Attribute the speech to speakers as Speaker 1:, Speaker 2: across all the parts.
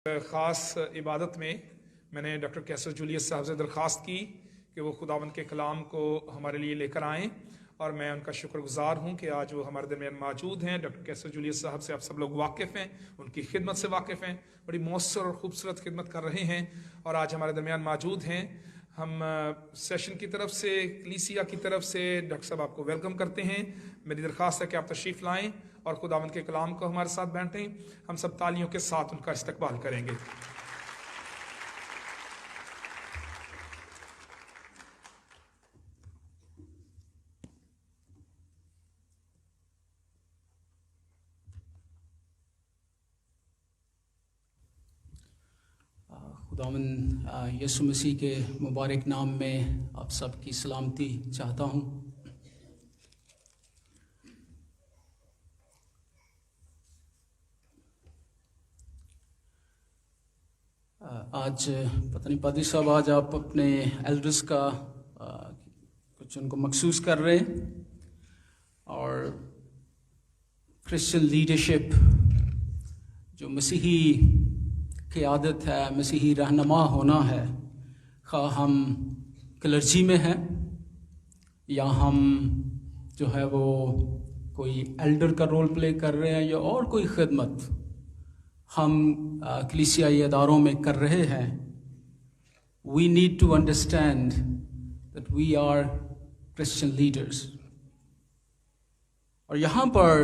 Speaker 1: خاص عبادت میں نے ڈاکٹر کیسر جولیس صاحب سے درخواست کی کہ وہ خداوند کے کلام کو ہمارے لیے لے کر آئیں، اور میں ان کا شکر گزار ہوں کہ آج وہ ہمارے درمیان موجود ہیں۔ ڈاکٹر کیسر جولیس صاحب سے آپ سب لوگ واقف ہیں، ان کی خدمت سے واقف ہیں، بڑی مؤثر اور خوبصورت خدمت کر رہے ہیں اور آج ہمارے درمیان موجود ہیں۔ ہم سیشن کی طرف سے، کلیسیا کی طرف سے ڈاکٹر صاحب آپ کو ویلکم کرتے ہیں۔ میری درخواست ہے کہ آپ تشریف لائیں اور خداوند کے کلام کو ہمارے ساتھ بانٹیں۔ ہم سب تالیوں کے ساتھ ان کا استقبال کریں گے۔
Speaker 2: خداوند یسوع مسیح کے مبارک نام میں آپ سب کی سلامتی چاہتا ہوں۔ آج پتہ نہیں پادری صاحب، آج آپ اپنے ایلڈرز کا کچھ ان کو مخصوص کر رہے ہیں، اور کرسچن لیڈرشپ جو مسیحی قیادت ہے، مسیحی رہنما ہونا ہے، خواہ ہم کلرجی میں ہیں یا ہم جو ہے وہ کوئی ایلڈر کا رول پلے کر رہے ہیں یا اور کوئی خدمت ہم کلیسیائی اداروں میں کر رہے ہیں، we need to understand that we are Christian leaders۔ اور یہاں پر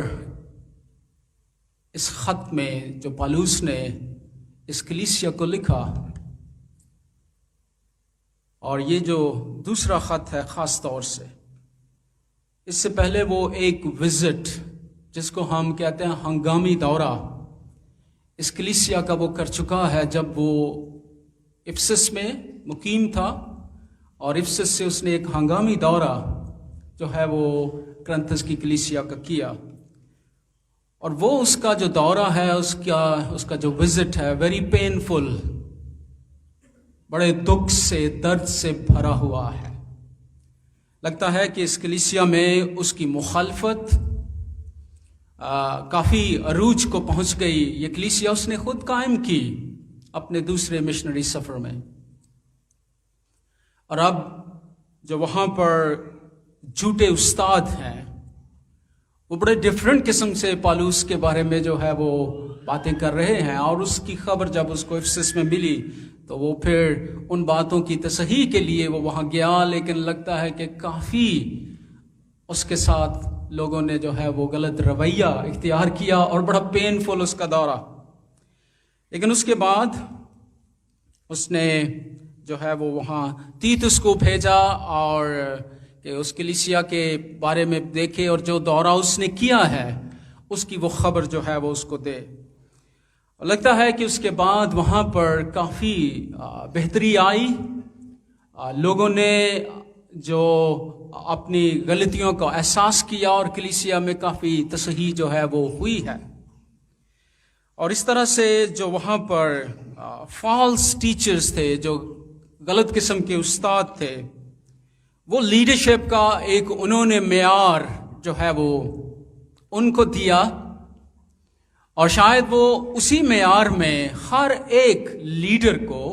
Speaker 2: اس خط میں جو پالوس نے اس کلیسیا کو لکھا، اور یہ جو دوسرا خط ہے خاص طور سے، اس سے پہلے وہ ایک وزٹ جس کو ہم کہتے ہیں ہنگامی دورہ اس کلیسیا کا وہ کر چکا ہے، جب وہ افسس میں مقیم تھا، اور افسس سے اس نے ایک ہنگامی دورہ جو ہے وہ کرنتھس کی کلیسیا کا کیا، اور وہ اس کا جو دورہ ہے، اس کا جو وزٹ ہے، ویری پینفل، بڑے دکھ سے، درد سے بھرا ہوا ہے۔ لگتا ہے کہ اس کلیسیا میں اس کی مخالفت کافی عروج کو پہنچ گئی۔ یہ کلیسیا اس نے خود قائم کی اپنے دوسرے مشنری سفر میں، اور اب جو وہاں پر جھوٹے استاد ہیں، وہ بڑے ڈیفرنٹ قسم سے پالوس کے بارے میں جو ہے وہ باتیں کر رہے ہیں، اور اس کی خبر جب اس کو افسس میں ملی تو وہ پھر ان باتوں کی تصحیح کے لیے وہ وہاں گیا، لیکن لگتا ہے کہ کافی اس کے ساتھ لوگوں نے جو ہے وہ غلط رویہ اختیار کیا، اور بڑا پینفل اس کا دورہ۔ لیکن اس کے بعد اس نے جو ہے وہ وہاں تیتس کو بھیجا، اور کہ اس کلیسیا کے بارے میں دیکھے، اور جو دورہ اس نے کیا ہے اس کی وہ خبر جو ہے وہ اس کو دے۔ اور لگتا ہے کہ اس کے بعد وہاں پر کافی بہتری آئی، لوگوں نے جو اپنی غلطیوں کا احساس کیا، اور کلیسیا میں کافی تصحیح جو ہے وہ ہوئی ہے۔ اور اس طرح سے جو وہاں پر فالس ٹیچرز تھے، جو غلط قسم کے استاد تھے، وہ لیڈرشپ کا ایک انہوں نے معیار جو ہے وہ ان کو دیا، اور شاید وہ اسی معیار میں ہر ایک لیڈر کو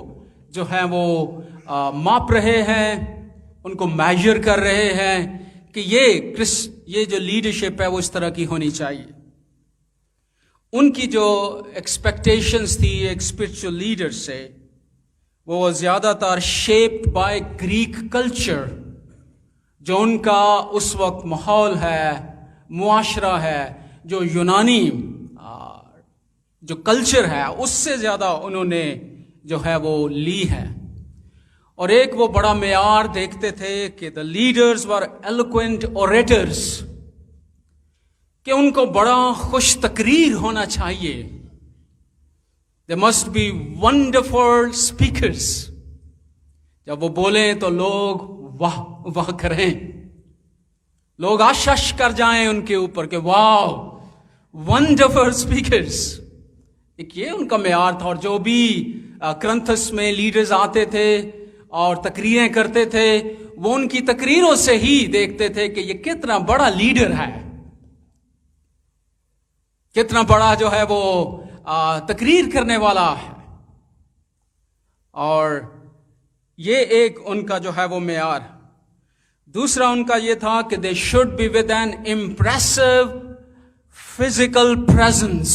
Speaker 2: جو ہے وہ ماپ رہے ہیں، ان کو میجر کر رہے ہیں کہ یہ جو لیڈرشپ ہے وہ اس طرح کی ہونی چاہیے۔ ان کی جو ایکسپیکٹیشنز تھی ایک اسپرچل لیڈر سے، وہ زیادہ تر شیپڈ بائی گریک کلچر، جو ان کا اس وقت ماحول ہے، معاشرہ ہے، جو یونانی جو کلچر ہے، اس سے زیادہ انہوں نے جو ہے وہ لی ہے۔ اور ایک وہ بڑا معیار دیکھتے تھے کہ the leaders were eloquent orators، کہ ان کو بڑا خوش تقریر ہونا چاہیے، they must be wonderful speakers، جب وہ بولیں تو لوگ واہ واہ کریں، لوگ آشش کر جائیں ان کے اوپر کہ واو ونڈرفل اسپیکرز۔ ایک یہ ان کا معیار تھا، اور جو بھی کرنتھس میں لیڈرز آتے تھے اور تقریریں کرتے تھے، وہ ان کی تقریروں سے ہی دیکھتے تھے کہ یہ کتنا بڑا لیڈر ہے، کتنا بڑا جو ہے وہ تقریر کرنے والا ہے۔ اور یہ ایک ان کا جو ہے وہ معیار. دوسرا ان کا یہ تھا کہ they should be with an impressive physical presence,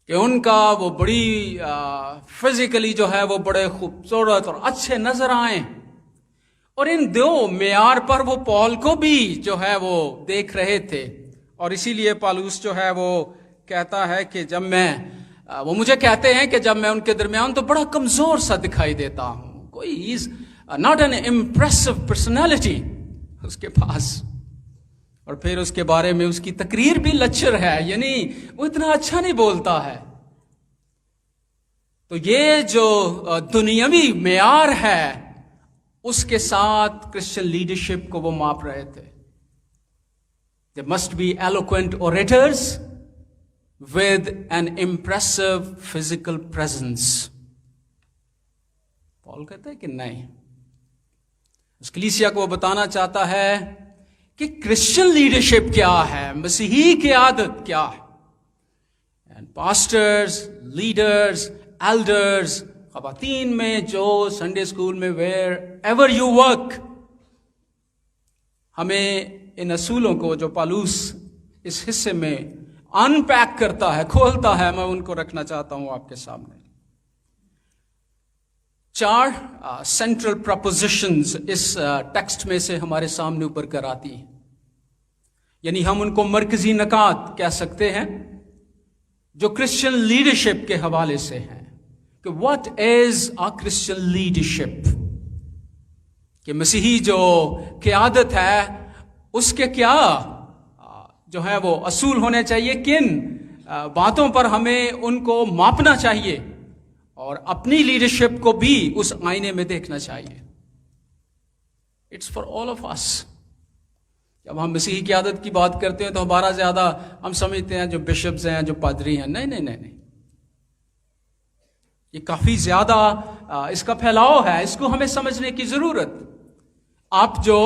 Speaker 2: کہ ان کا وہ بڑی فزیکلی جو ہے وہ بڑے خوبصورت اور اچھے نظر آئیں. اور ان دو معیار پر وہ پال کو بھی جو ہے وہ دیکھ رہے تھے. اور اسی لیے پالوس جو ہے وہ کہتا ہے کہ جب میں وہ مجھے کہتے ہیں کہ جب میں ان کے درمیان تو بڑا کمزور سا دکھائی دیتا ہوں. کوئی is not an impressive personality اس کے پاس. اور پھر اس کے بارے میں اس کی تقریر بھی لچر ہے، یعنی وہ اتنا اچھا نہیں بولتا ہے. تو یہ جو دنیاوی معیار ہے اس کے ساتھ کرسچن لیڈرشپ کو وہ ماپ رہے تھے. They must be eloquent orators with an impressive physical presence. پال کہتے ہیں کہ نہیں. اس کلیسیا کو وہ بتانا چاہتا ہے کہ کرسچن لیڈرشپ کیا ہے، مسیحی قیادت کیا ہے. اینڈ پاسٹرز، لیڈرز، ایلڈرز، خواتین میں جو سنڈے اسکول میں ویئر ایور یو ورک، ہمیں ان اصولوں کو جو پالوس اس حصے میں ان پیک کرتا ہے، کھولتا ہے، میں ان کو رکھنا چاہتا ہوں آپ کے سامنے. 4 سینٹرل پرپوزیشنز اس ٹیکسٹ میں سے ہمارے سامنے اوپر کر آتی ہیں، یعنی ہم ان کو مرکزی نکات کہہ سکتے ہیں جو کرسچن لیڈرشپ کے حوالے سے ہیں. کہ what is a Christian leadership, کہ مسیحی جو قیادت ہے اس کے کیا جو ہے وہ اصول ہونے چاہیے، کن باتوں پر ہمیں ان کو ماپنا چاہیے اور اپنی لیڈرشپ کو بھی اس آئینے میں دیکھنا چاہیے. اٹس فار آل آف اس. جب ہم مسیحی قیادت کی بات کرتے ہیں تو ہمارا زیادہ ہم سمجھتے ہیں جو بشپز ہیں، جو پادری ہیں. نہیں نہیں نہیں نہیں، یہ کافی زیادہ اس کا پھیلاؤ ہے. اس کو ہمیں سمجھنے کی ضرورت. آپ جو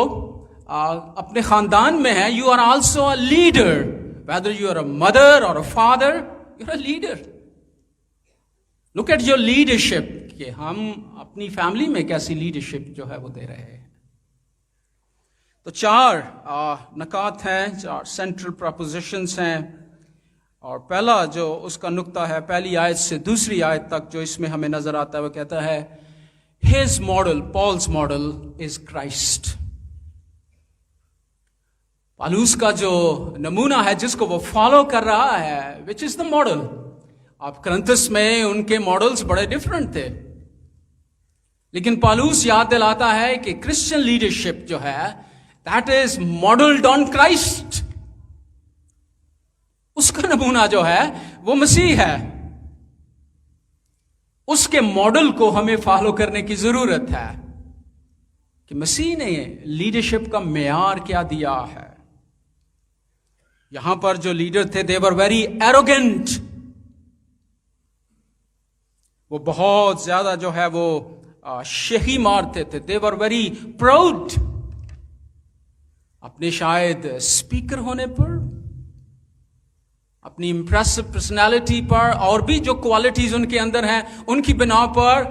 Speaker 2: اپنے خاندان میں ہیں، you are also a leader, whether you are a mother اور a father, you are a leader. Look at your leadership, کہ ہم اپنی فیملی میں کیسی لیڈرشپ جو ہے وہ دے رہے ہیں. تو 4 نکات ہیں، 4 سینٹرل پرپوزیشنز ہیں. اور پہلا جو اس کا نقطہ ہے، پہلی آیت سے دوسری آیت تک جو اس میں ہمیں نظر آتا ہے، وہ کہتا ہے his model, Paul's model is Christ. پالوس کا جو نمونہ ہے جس کو وہ فالو کر رہا ہے، which is the model. آپ کرنتس میں ان کے ماڈلز بڑے ڈیفرنٹ تھے، لیکن پالوس یاد دلاتا ہے کہ کرسچن لیڈرشپ جو ہے that is modeled on Christ. اس کا نمونہ جو ہے وہ مسیح ہے. اس کے ماڈل کو ہمیں فالو کرنے کی ضرورت ہے کہ مسیح نے لیڈرشپ کا معیار کیا دیا ہے. یہاں پر جو لیڈر تھے they were very arrogant. وہ بہت زیادہ جو ہے وہ شہی مارتے تھے. they were very proud. اپنے شاید اسپیکر ہونے پر، اپنی امپریسو پرسنالٹی پر، اور بھی جو کوالٹیز ان کے اندر ہیں ان کی بنا پر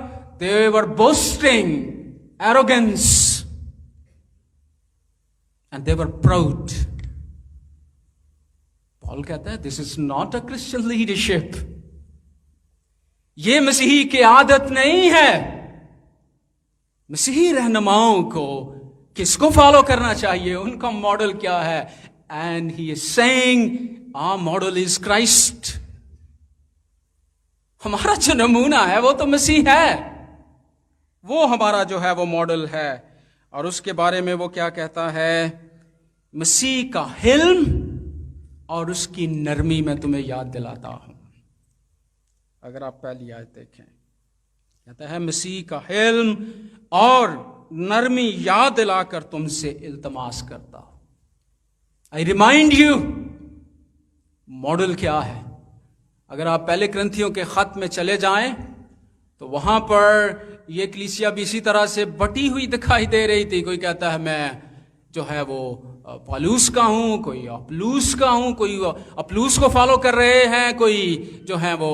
Speaker 2: they were boasting, arrogance, and they were proud. پال کہتا ہے this is not a Christian leadership. یہ مسیحی قیادت نہیں ہے. مسیحی رہنماؤں کو کس کو فالو کرنا چاہیے، ان کا ماڈل کیا ہے. And he is saying our model is Christ. ہمارا جو نمونہ ہے وہ تو مسیح ہے، وہ ہمارا جو ہے وہ ماڈل ہے. اور اس کے بارے میں وہ کیا کہتا ہے، مسیح کا حلم اور اس کی نرمی میں تمہیں یاد دلاتا ہوں. اگر آپ پہلی آیت دیکھیں، کہتا ہے مسیح کا حلم اور نرمی یاد دلا کر تم سے التماس کرتا ہوں. I remind you. ماڈل کیا ہے؟ اگر آپ پہلے کرنتھیوں کے خط میں چلے جائیں تو وہاں پر یہ کلیسیا بھی اسی طرح سے بٹی ہوئی دکھائی دے رہی تھی. کوئی کہتا ہے میں جو ہے وہ پالوس کا ہوں، کوئی اپلوس کا ہوں، کوئی اپلوس کو فالو کر رہے ہیں، کوئی جو ہے وہ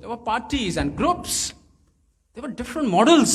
Speaker 2: there were parties and groups, there were different models.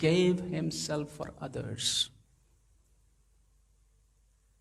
Speaker 2: gave himself for others।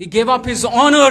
Speaker 2: he gave up his honor,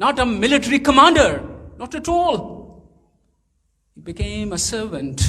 Speaker 2: not a military commander, not at all. He became a servant।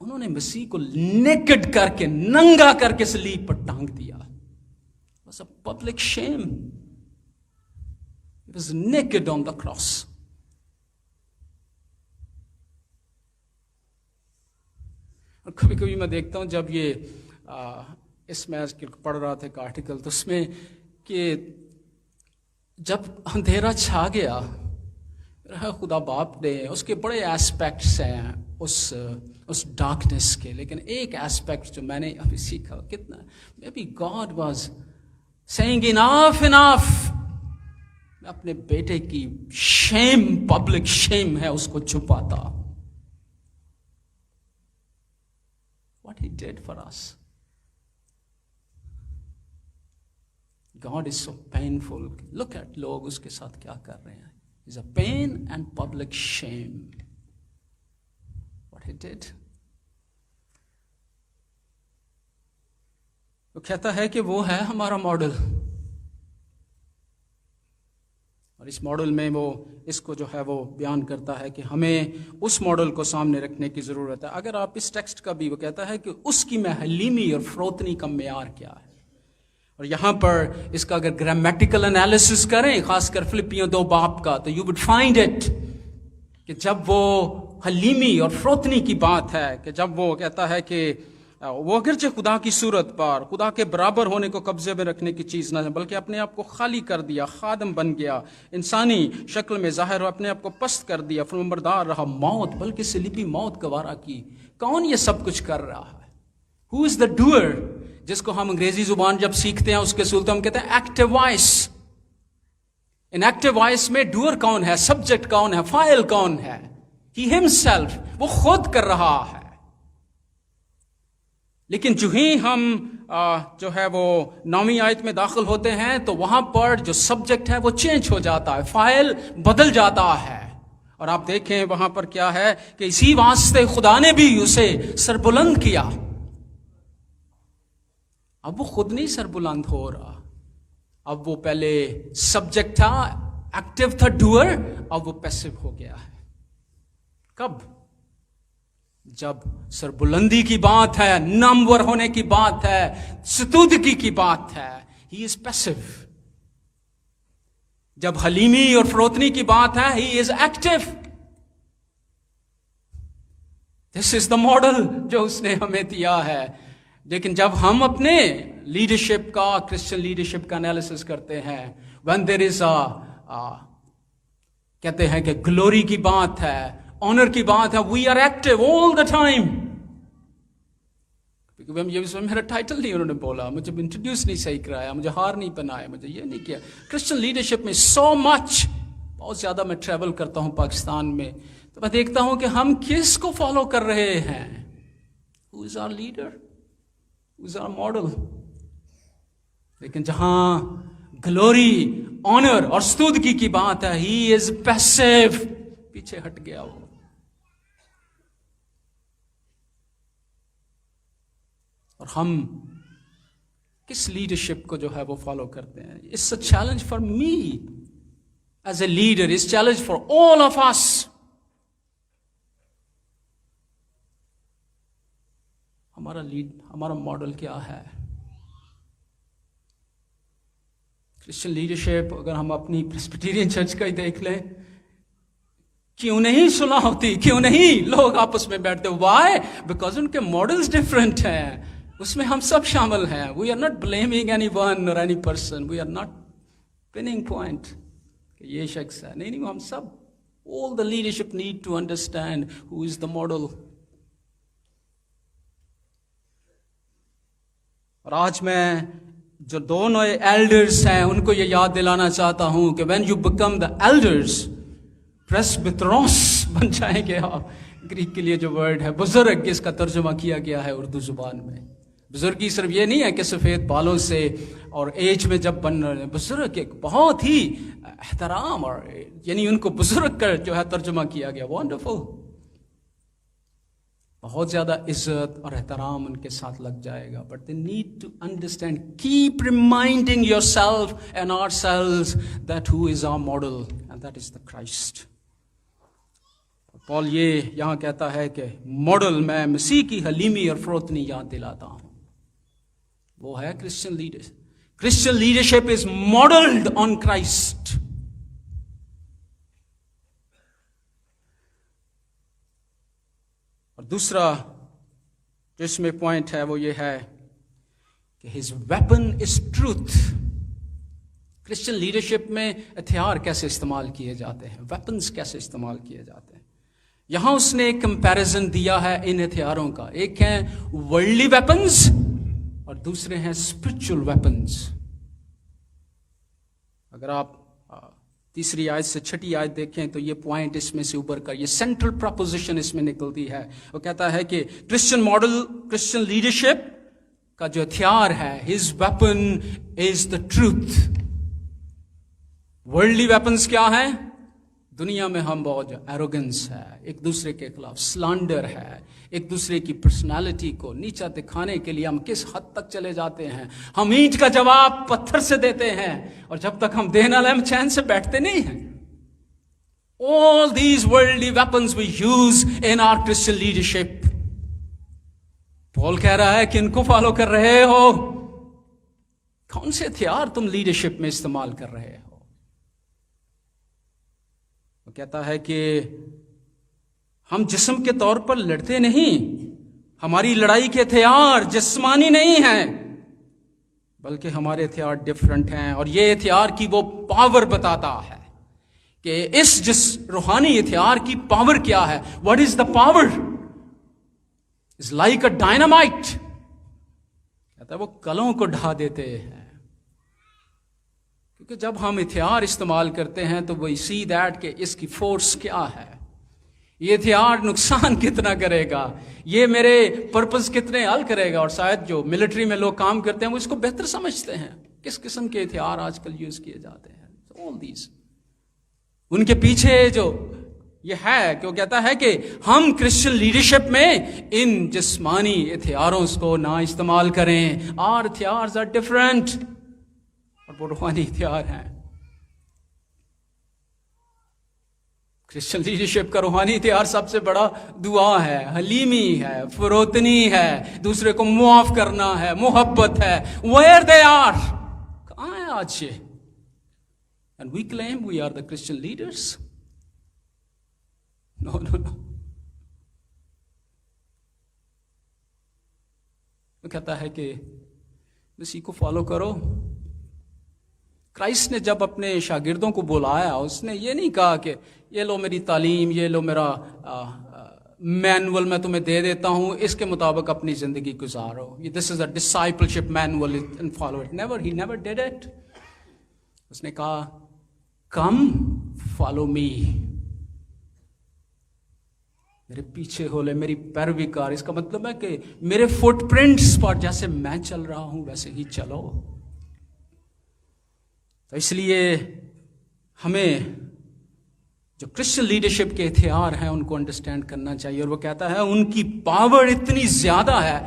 Speaker 2: انہوں نے مسیح کو نیکڈ کر کے, ننگا کر کے صلیب پر ٹانگ دیا. It was a public shame. He was naked on the cross. اور کبھی کبھی میں دیکھتا ہوں جب یہ اس میں پڑھ رہا تھا ایک آرٹیکل, تو اس میں کہ جب اندھیرا چھا گیا, خدا باپ نے اس کے بڑے ایسپیکٹس ہیں اس ڈارکنیس کے, لیکن ایک ایسپیکٹ جو میں نے ابھی سیکھا کتنا, may be God was seeing enough میں اپنے بیٹے کی شیم, پبلک شیم ہے, اس کو چھپاتا. What he did for us. God is so painful. Look at لوگ اس کے ساتھ کیا کر رہے ہیں. It's a pain and public shame. What he did. وہ کہتا ہے کہ وہ ہے ہمارا ماڈل, اور اس ماڈل میں وہ اس کو جو ہے وہ بیان کرتا ہے کہ ہمیں اس ماڈل کو سامنے رکھنے کی ضرورت ہے. اگر آپ اس ٹیکسٹ کا بھی, وہ کہتا ہے کہ اس کی میں حلیمی اور فروتنی کا معیار کیا ہے. اور یہاں پر اس کا اگر گرامیٹیکل انالیسس کریں, خاص کر فلپیوں 2 باب کا, تو یو وڈ فائنڈ اٹ کہ جب وہ حلیمی اور فروتنی کی بات ہے, کہ جب وہ کہتا ہے کہ وہ اگرچہ خدا کی صورت پر, خدا کے برابر ہونے کو قبضے میں رکھنے کی چیز نہ ہے, بلکہ اپنے آپ کو خالی کر دیا, خادم بن گیا, انسانی شکل میں ظاہر ہو, اپنے آپ کو پست کر دیا, فرمانبردار رہا, موت, بلکہ صلیبی موت گوارا کی. کون یہ سب کچھ کر رہا ہے؟ ہو از دا ڈوئر, جس کو ہم انگریزی زبان جب سیکھتے ہیں اس کے اصول تو ہم کہتے ہیں ایکٹیو وائس. ان ایکٹیو وائس میں ڈوئر کون ہے, سبجیکٹ کون ہے, فاعل کون ہے؟ ہی ہمسیلف, وہ خود کر رہا ہے. لیکن جو ہی ہم جو ہے وہ 9ویں آیت میں داخل ہوتے ہیں تو وہاں پر جو سبجیکٹ ہے وہ چینج ہو جاتا ہے, فاعل بدل جاتا ہے. اور آپ دیکھیں وہاں پر کیا ہے کہ اسی واسطے خدا نے بھی اسے سربلند کیا. اب وہ خود نہیں سربلند ہو رہا, اب وہ پہلے سبجیکٹ تھا, ایکٹیو تھا, ڈوئر, اب وہ پیسو ہو گیا ہے. کب؟ جب سربلندی کی بات ہے, نامور ہونے کی بات ہے, ستودگی کی بات ہے, ہی از پیسو. جب حلیمی اور فروتنی کی بات ہے, he is active. This is the model جو اس نے ہمیں دیا ہے. لیکن جب ہم اپنے لیڈرشپ کا, کرسچن لیڈرشپ کا انالیسس کرتے ہیں, when there is کہتے ہیں کہ گلوری کی بات ہے, آنر کی بات ہے, we are active all the time. میرا ٹائٹل نہیں انہوں نے بولا, مجھے انٹروڈیوس نہیں صحیح کرایا, مجھے ہار نہیں پہنایا, مجھے یہ نہیں کیا. کرسچن لیڈرشپ میں سو مچ, بہت زیادہ میں ٹریول کرتا ہوں پاکستان میں, تو میں دیکھتا ہوں کہ ہم کس کو فالو کر رہے ہیں. Who is our leader? Who is our model? لیکن جہاں گلوری, آنر اور ستودگی کی بات ہے, ہی از پیسو, پیچھے ہٹ گیا وہ. اور ہم کس لیڈرشپ کو جو ہے وہ فالو کرتے ہیں؟ It's a challenge for me as a leader, it's challenge for all of us. ہمارا ماڈل کیا ہے؟ کرسچن لیڈرشپ اگر ہم اپنی پریسبیٹیرین چرچ کا ہی دیکھ لیں, کیوں نہیں سنا ہوتی, کیوں نہیں لوگ آپس میں بیٹھتے؟ وائی؟ بیکاز ان کے ماڈلز ڈفرینٹ ہیں. اس میں ہم سب شامل ہیں. We are not blaming any one اور any person, we are not pinning point کہ یہ شخص ہے. نہیں, ہم سب, all the leadership need to understand who is the model. اور آج میں جو دونوں ایلڈرز ہیں ان کو یہ یاد دلانا چاہتا ہوں کہ when you become the elders, presbyteros بن جائیں گے آپ. گریک کے لیے جو ورڈ ہے بزرگ, اس کا ترجمہ کیا گیا ہے اردو زبان میں. بزرگی صرف یہ نہیں ہے کہ سفید بالوں سے اور ایج میں جب بن رہے ہیں. بزرگ ایک بہت ہی احترام, اور یعنی ان کو بزرگ کا جو ہے ترجمہ کیا گیا. وانڈرفل, بہت زیادہ عزت اور احترام ان کے ساتھ لگ جائے گا. But they need to understand, keep reminding yourself and ourselves that who is our model, and that is the Christ. Paul یہ یہاں کہتا ہے کہ ماڈل میں مسیح کی حلیمی اور فروتنی یاد دلاتا ہوں. وہ ہے Christian leader. Christian leadership is modelled on Christ. اور دوسرا جو اس میں پوائنٹ ہے وہ یہ ہے کہ his weapon is truth. Christian leadership میں ہتھیار کیسے استعمال کیے جاتے ہیں, ویپنز کیسے استعمال کیے جاتے ہیں. یہاں اس نے ایک کمپیریزن دیا ہے ان ہتھیاروں کا. ایک ہیں ورلڈلی ویپنز اور دوسرے ہیں اسپرچل ویپنز. اگر آپ تیسری آیت سے چھٹی آیت دیکھیں تو یہ پوائنٹ اس میں سے اوپر کا, یہ سینٹرل پراپوزیشن اس میں نکلتی ہے. وہ کہتا ہے کہ کرسچن ماڈل, کرسچن لیڈرشپ کا جو ہتھیار ہے, his weapon is the truth. Worldly weapons کیا ہیں؟ دنیا میں ہم بہت ایروگنس ہے, ایک دوسرے کے خلاف سلانڈر ہے, ایک دوسرے کی پرسنالٹی کو نیچا دکھانے کے لیے ہم کس حد تک چلے جاتے ہیں. ہم اینٹ کا جواب پتھر سے دیتے ہیں اور جب تک ہم دینے والے ہم چین سے بیٹھتے نہیں ہیں. All these worldly weapons we use in our Christian leadership. پال کہہ رہا ہے کہ ان کو فالو کر رہے ہو. کون سے ہتھیار تم لیڈرشپ میں استعمال کر رہے ہو؟ وہ کہتا ہے کہ ہم جسم کے طور پر لڑتے نہیں. ہماری لڑائی کے ہتھیار جسمانی نہیں ہیں بلکہ ہمارے ہتھیار ڈفرنٹ ہیں. اور یہ ہتھیار کی وہ پاور بتاتا ہے کہ اس روحانی ہتھیار کی پاور کیا ہے. What is the power? Is like a dynamite. کہتا ہے وہ کلوں کو ڈھا دیتے ہیں. کیونکہ جب ہم ہتھیار استعمال کرتے ہیں تو وی سی دیٹ کہ اس کی فورس کیا ہے, یہ ہتھیار نقصان کتنا کرے گا, یہ میرے پرپز کتنے حل کرے گا. اور شاید جو ملٹری میں لوگ کام کرتے ہیں وہ اس کو بہتر سمجھتے ہیں کس قسم کے ہتھیار آج کل یوز کیے جاتے ہیں. all these ان کے پیچھے جو یہ ہے کہ وہ کہتا ہے کہ ہم کرسچن لیڈرشپ میں ان جسمانی ہتھیاروں کو نہ استعمال کریں. our ہتھیار are different اور وہ روحانی ہتھیار ہیں. کرسچن لیڈرشپ کا روحانی ہتھیار سب سے بڑا دعا ہے, حلیمی ہے, فروتنی ہے, دوسرے کو معاف کرنا ہے, محبت ہے. where they are, کہاں ہے آج یہ؟ and we claim we are the Christian leaders. no. وہ کہتا ہے کہ اسی کو فالو کرو. کرائسٹ نے جب اپنے شاگردوں کو بلایا اس نے یہ نہیں کہا کہ یہ لو میری تعلیم, یہ لو میرا مینول میں تمہیں دے دیتا ہوں, اس کے مطابق اپنی زندگی گزارو. This is a discipleship manual and follow it. Never, he never did it. اس نے کہا کم فالو می, میرے پیچھے ہو لے, میری پیروی کر. اس کا مطلب ہے کہ میرے فٹ پرنٹس پر جیسے میں چل رہا ہوں ویسے ہی چلو. تو اس لیے ہمیں جو کرسچن لیڈرشپ کے ہتھیار ہیں ان کو انڈرسٹینڈ کرنا چاہیے. اور وہ کہتا ہے ان کی پاور اتنی زیادہ ہے,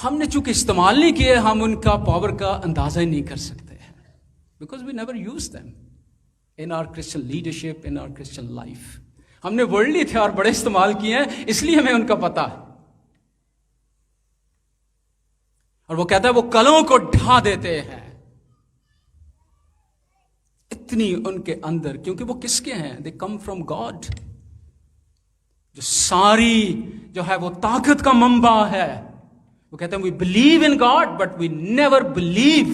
Speaker 2: ہم نے چونکہ استعمال نہیں کیے ہم ان کا پاور کا اندازہ ہی نہیں کر سکتے ہیں. Because we never use them in our Christian leadership, in our Christian life. ہم نے ورلڈلی ہتھیار بڑے استعمال کیے ہیں اس لیے ہمیں ان کا پتہ ہے. اور وہ کہتا ہے وہ کلوں کو ڈھا دیتے ہیں. اتنی ان کے اندر, کیونکہ وہ کس کے ہیں؟ دے کم فرام گاڈ. جو ساری جو ہے وہ طاقت کا منبع ہے. وہ کہتے ہیں we believe in God but we never believe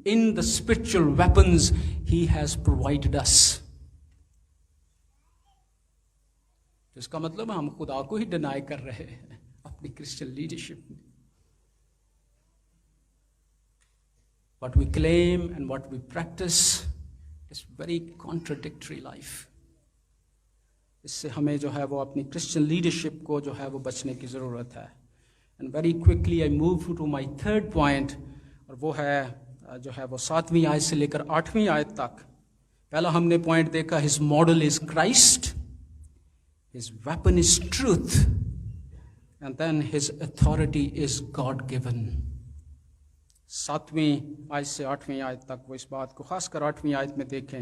Speaker 2: in the spiritual weapons he has provided us. اس کا مطلب ہم خدا کو ہی ڈینائی کر رہے ہیں اپنی کرسچن لیڈرشپ میں. What we claim and what we practice is very contradictory life. اس سے ہمیں جو ہے وہ اپنی کرسچن لیڈرشپ کو جو ہے وہ بچنے کی ضرورت ہے. And very quickly I move to my third point, اور وہ ہے جو ہے وہ 7ویں آیت سے لے کر 8ویں آیت تک. پہلا ہم نے پوائنٹ دیکھا his model is Christ, his weapon is truth, and then his authority is God given. 7ویں آیت سے 8ویں آیت تک وہ اس بات کو خاص کر 8ویں آیت میں دیکھیں.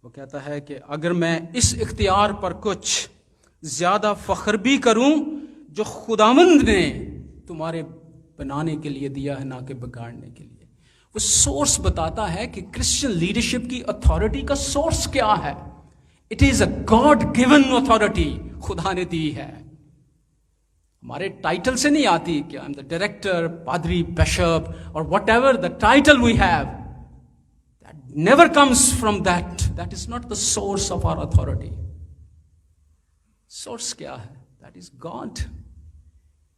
Speaker 2: وہ کہتا ہے کہ اگر میں اس اختیار پر کچھ زیادہ فخر بھی کروں جو خداوند نے تمہارے بنانے کے لیے دیا ہے، نہ کہ بگاڑنے کے لیے. وہ سورس بتاتا ہے کہ کرسچن لیڈرشپ کی اتھارٹی کا سورس کیا ہے. It is a God given authority, خدا نے دی ہے. ہمارے ٹائٹل سے نہیں آتی کہ آئی ایم دا ڈائریکٹر، پادری، بیشپ اور whatever the title we have. That never comes from that. That is not the source of our authority. Source کیا ہے؟ That is God.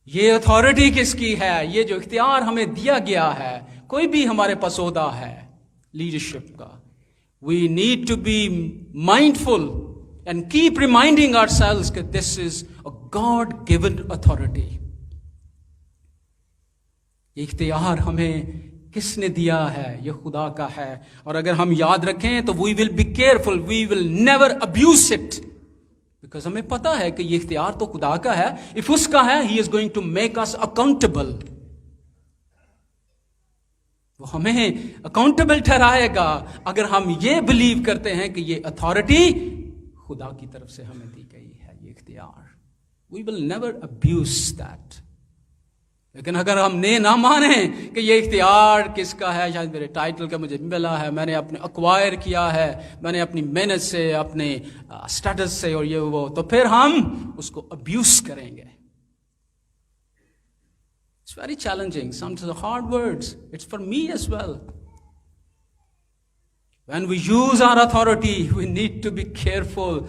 Speaker 2: یہ اتھارٹی کس کی ہے؟ یہ جو اختیار ہمیں دیا گیا ہے، کوئی بھی ہمارے پاس عہدہ ہے لیڈرشپ کا، we need to be mindful and keep reminding ourselves کہ this is a God given authority. یہ اختیار ہمیں کس نے دیا ہے؟ یہ خدا کا ہے. اور اگر ہم یاد رکھیں تو we will be careful, we will never abuse it. Because ہمیں پتا ہے کہ یہ اختیار تو خدا کا ہے. اف اس کا ہے، he is going to make us accountable. وہ ہمیں اکاؤنٹیبل ٹھہرائے گا اگر ہم یہ بلیو کرتے ہیں کہ یہ اتھارٹی خدا کی طرف سے ہمیں دی گئی ہے، یہ اختیار. وی ول نیور ابیوز دیٹ. لیکن اگر ہم نے نہ مانیں کہ یہ اختیار کس کا ہے، شاید میرے ٹائٹل کا مجھے ملا ہے، میں نے اپنے ایکوائر کیا ہے، میں نے اپنی محنت سے، اپنے اسٹیٹس سے اور یہ وہ، تو پھر ہم اس کو ابیوز کریں گے. It's very challenging. Some of the hard words. It's for me as well. When we use our authority, we need to be careful.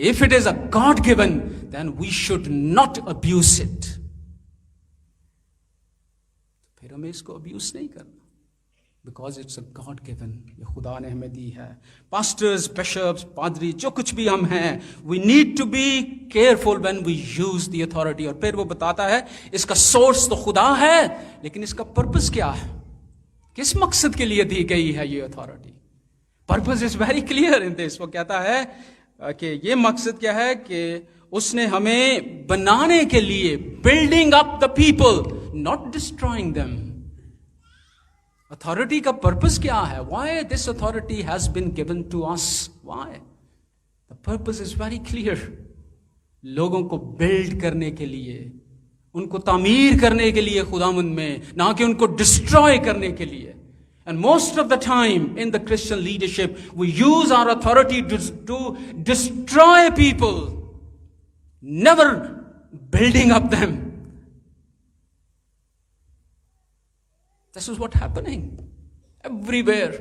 Speaker 2: If it is a God-given, then we should not abuse it. پھر ہمیں اس کو abuse نہیں کرنا. Because it's a God-given. یہ خدا نے ہمیں دی ہے. Pastors, bishops, پادری، جو کچھ بھی ہم ہیں, we need to be careful when we use the authority. اور پھر وہ بتاتا ہے اس کا سورس تو خدا ہے، لیکن اس کا پرپس کیا ہے؟ کس مقصد کے لیے دی گئی ہے یہ authority? Purpose is very clear in this. وہ کہتا ہے کہ یہ مقصد کیا ہے کہ اس نے ہمیں بنانے کے لیے، building up the people, not destroying them. Authority کا purpose کیا ہے؟ Why this authority has been given to us? Why? The purpose is very clear. لوگوں کو بلڈ کرنے کے لیے، ان کو تعمیر کرنے کے لیے خداوند میں، نہ کہ ان کو ڈسٹروائے کرنے کے لیے. And most of the time in the Christian leadership, we use our authority to destroy people, never building up them. This is what's happening everywhere.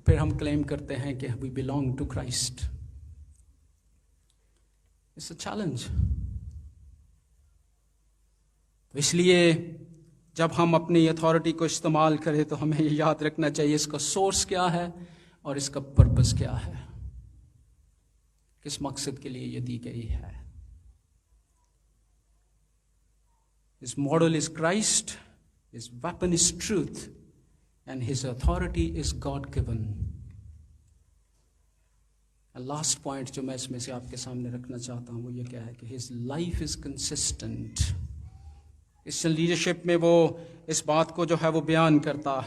Speaker 2: پھر ہم کلیم کرتے ہیں کہ we belong to Christ. It's a challenge. اس لیے جب ہم اپنی authority کو استعمال کریں تو ہمیں یہ یاد رکھنا چاہیے اس کا سورس کیا ہے اور اس کا پرپس کیا ہے، کس مقصد کے لیے یہ دی گئی ہے. His model is Christ. His weapon is truth, and his authority is God-given. And last point جو میں اس میں سے آپ کے سامنے رکھنا چاہتا ہوں وہ یہ کیا ہے کہ his life is consistent. اس لیڈرشپ میں وہ اس بات کو جو ہے وہ بیان کرتا،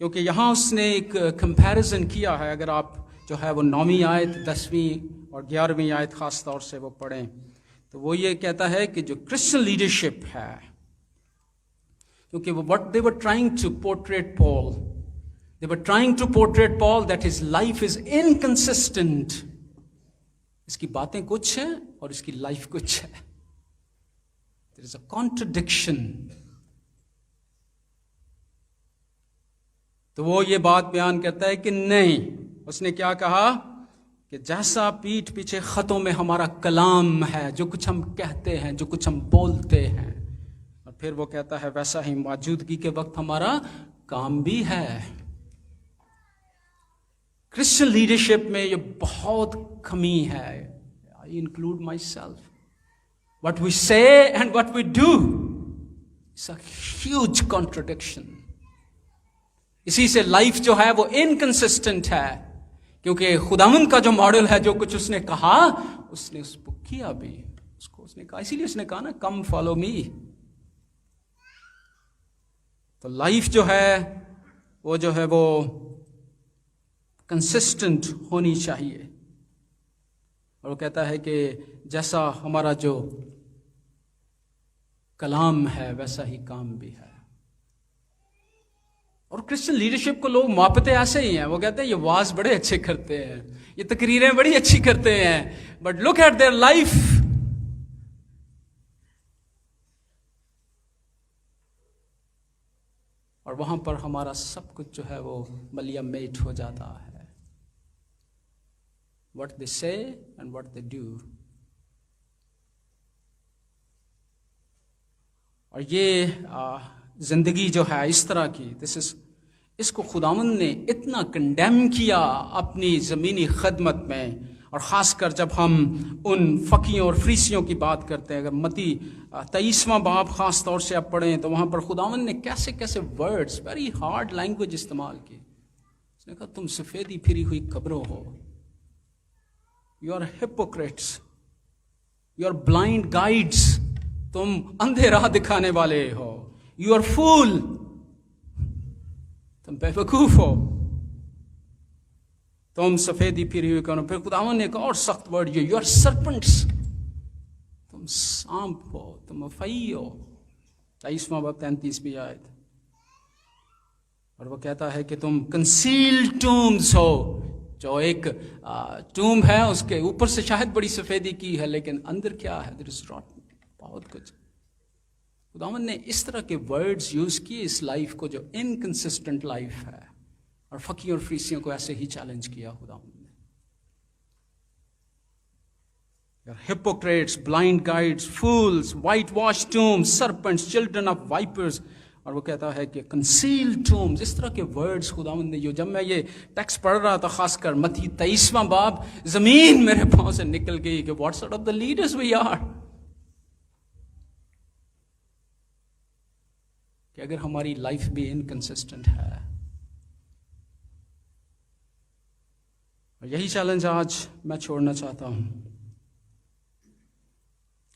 Speaker 2: کیونکہ یہاں اس نے ایک کمپیریزن کیا ہے. اگر آپ جو ہے وہ 9ویں آیت، 10ویں اور 11ویں آیت خاص طور سے وہ پڑھیں تو وہ یہ کہتا ہے کہ جو کرسچن لیڈرشپ ہے، کیونکہ وہ what they were trying to portray Paul, they were trying to portray Paul that his life is inconsistent. اس کی باتیں کچھ ہیں اور اس کی لائف کچھ ہے. There is a contradiction. تو وہ یہ بات بیان کرتا ہے کہ نہیں، اس نے کیا کہا کہ جیسا پیٹھ پیچھے خطوں میں ہمارا کلام ہے، جو کچھ ہم کہتے ہیں، جو کچھ ہم بولتے ہیں، اور پھر وہ کہتا ہے ویسا ہی موجودگی کے وقت ہمارا کام بھی ہے. کرسچن لیڈرشپ میں یہ بہت کمی ہے. I include myself. What we say and what we do is a huge contradiction. اسی سے لائف جو ہے وہ انکنسسٹنٹ ہے، کیونکہ خداوند کا جو ماڈل ہے، جو کچھ اس نے کہا اس نے اس کو کیا بھی، اس نے کہا، اسی لیے اس نے کہا نا کم فالو می. تو لائف جو ہے وہ کنسسٹنٹ ہونی چاہیے. اور وہ کہتا ہے کہ جیسا ہمارا جو کلام ہے ویسا ہی کام بھی ہے. اور کرسچن لیڈرشپ کو لوگ ماپتے ایسے ہی ہیں. وہ کہتے ہیں یہ واز بڑے اچھے کرتے ہیں, یہ تقریریں بڑی اچھی کرتے ہیں, but look at their life. اور وہاں پر ہمارا سب کچھ جو ہے وہ ملیا میٹ ہو جاتا ہے. What they say and what they do. اور یہ زندگی جو ہے اس طرح کی, اس کو خداوند نے اتنا کنڈیم کیا اپنی زمینی خدمت میں. اور خاص کر جب ہم ان فقیوں اور فریسیوں کی بات کرتے ہیں, اگر متی 23واں باب خاص طور سے آپ پڑھیں تو وہاں پر خداوند نے کیسے کیسے ورڈز, ویری ہارڈ لینگویج استعمال کی. اس نے کہا تم سفیدی پھری ہوئی قبروں ہو, You are hypocrites. You are blind guides. تم اندھے راہ دکھانے والے ہو. You are fool. تم بے وقوف ہو. تم سفیدی پھری ہوئی کرو. پھر خداوند نے ایک اور سخت ورڈ یہ, You are serpents. تم سانپ ہو, تم افعی ہو. 23واں باب 33 آیت. اور وہ کہتا ہے کہ تم concealed tombs ہو. جو ایک ٹوم ہے اس کے اوپر سے شاید بڑی سفیدی کی ہے, لیکن اندر کیا ہے, there is rotten, بہت کچھ. خداوند نے اس طرح کے ورڈز یوز کیے اس لائف کو جو انکنسسٹنٹ لائف ہے, اور فقیوں اور فریسیوں کو ایسے ہی چیلنج کیا خداوند نے. hypocrites, blind guides, fools, whitewashed tombs, serpents, children of vipers. اور وہ کہتا ہے کہ concealed tombs, اس طرح کے ورڈز خداوند نے. جب میں یہ ٹیکسٹ پڑھ رہا تھا, خاص کر متی 23واں باب, زمین میرے پاؤں سے نکل گئی کہ what sort of the leaders we are. کہ اگر ہماری لائف بھی انکنسسٹنٹ ہے. اور یہی چیلنج آج میں چھوڑنا چاہتا ہوں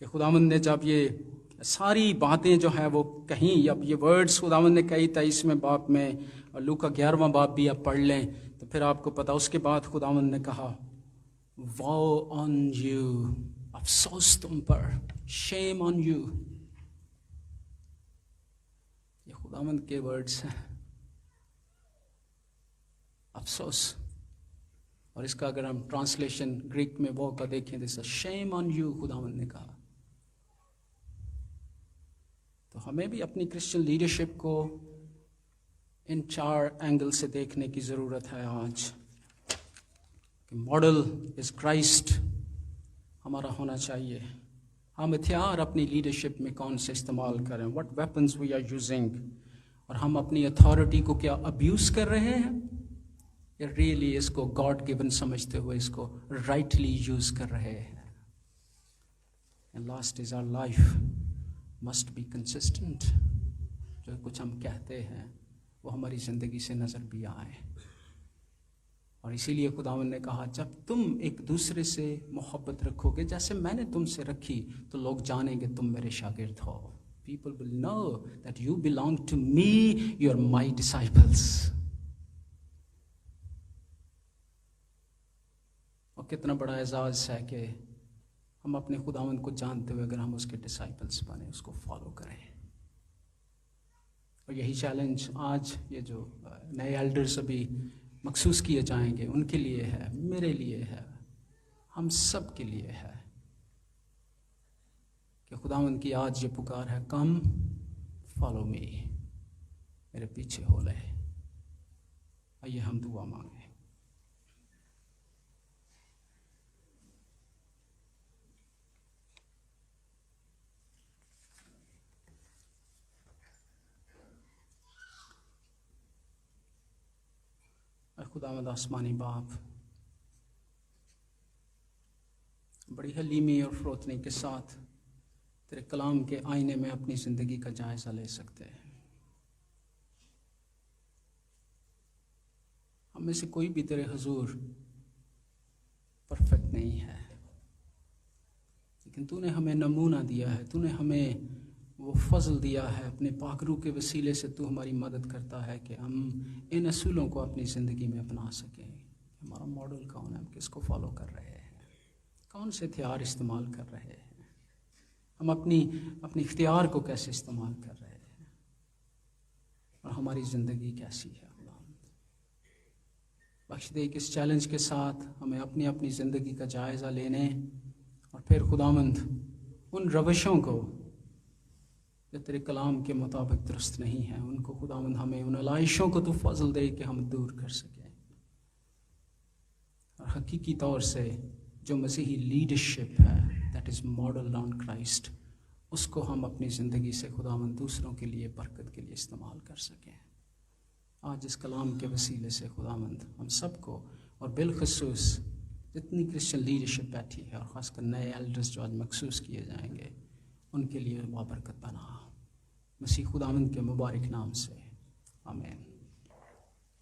Speaker 2: کہ خداوند نے جب یہ ساری باتیں جو ہیں وہ کہیں, اب یہ ورڈز خداوند نے کہی 23ویں باب میں, اور لوکا 11واں باب بھی آپ پڑھ لیں تو پھر آپ کو پتا. اس کے بعد خداوند نے کہا woe on you, افسوس تم پر, shame on you. یہ خداوند کے ورڈز ہیں, افسوس. اور اس کا اگر ہم ٹرانسلیشن گریک میں وہ کا دیکھیں تو shame on you خداوند نے کہا. تو ہمیں بھی اپنی کرسچن لیڈرشپ کو ان 4 اینگل سے دیکھنے کی ضرورت ہے آج. کہ ماڈل از کرائسٹ ہمارا ہونا چاہیے. ہم ہتھیار اپنی لیڈرشپ میں کون سے استعمال کریں, what weapons we are using. اور ہم اپنی اتھارٹی کو کیا ابیوز کر رہے ہیں, یا ریئلی اس کو گاڈ گیون سمجھتے ہوئے اس کو رائٹلی یوز کر رہے ہیں. And last is our life must be consistent. جو کچھ ہم کہتے ہیں وہ ہماری زندگی سے نظر بھی آئے. اور اسی لیے خداوند نے کہا جب تم ایک دوسرے سے محبت رکھو گے جیسے میں نے تم سے رکھی تو لوگ جانیں گے تم میرے شاگرد ہو. People will know that you belong to me, you are my disciples. اور کتنا بڑا اعزاز ہے کہ ہم اپنے خداوند کو جانتے ہوئے اگر ہم اس کے ڈسائپلس بنیں, اس کو فالو کریں. اور یہی چیلنج آج یہ جو نئے ایلڈرز ابھی مخصوص کیے جائیں گے ان کے لیے ہے, میرے لیے ہے, ہم سب کے لیے ہے کہ خداوند کی آج یہ پکار ہے, کم فالو می, میرے پیچھے ہو لے. آئیے ہم دعا مانگیں. خداوند آسمانی باپ, بڑی حلیمی اور فروتنی کے ساتھ تیرے کلام کے آئینے میں اپنی زندگی کا جائزہ لے سکتے ہیں. ہم میں سے کوئی بھی تیرے حضور پرفیکٹ نہیں ہے, لیکن تو نے ہمیں نمونہ دیا ہے, تو نے ہمیں وہ فضل دیا ہے, اپنے پاک روح کے وسیلے سے تو ہماری مدد کرتا ہے کہ ہم ان اصولوں کو اپنی زندگی میں اپنا سکیں. ہمارا ماڈل کون ہے, ہم کس کو فالو کر رہے ہیں. کون سے ہتھیار استعمال کر رہے ہیں، ہم اپنی اختیار کو کیسے استعمال کر رہے ہیں، اور ہماری زندگی کیسی ہے۔ خداوند بخش دے کہ اس چیلنج کے ساتھ ہمیں اپنی زندگی کا جائزہ لینے، اور پھر خداوند ان روشوں کو جو تیرے کلام کے مطابق درست نہیں ہیں، ان کو خداوند ہمیں ان علائشوں کو تو فضل دے کہ ہم دور کر سکیں، اور حقیقی طور سے جو مسیحی لیڈرشپ ہے that is modelled on Christ, اس کو ہم اپنی زندگی سے خداوند دوسروں کے لیے برکت کے لیے استعمال کر سکیں۔ آج اس کلام کے وسیلے سے خداوند ہم سب کو، اور بالخصوص جتنی کرسچن لیڈرشپ بیٹھی ہے، اور خاص کر نئے ایلڈرز جو آج مخصوص کیے جائیں گے، ان کے لیے بابرکت بنا، مسیح خداوند کے مبارک نام سے، آمین۔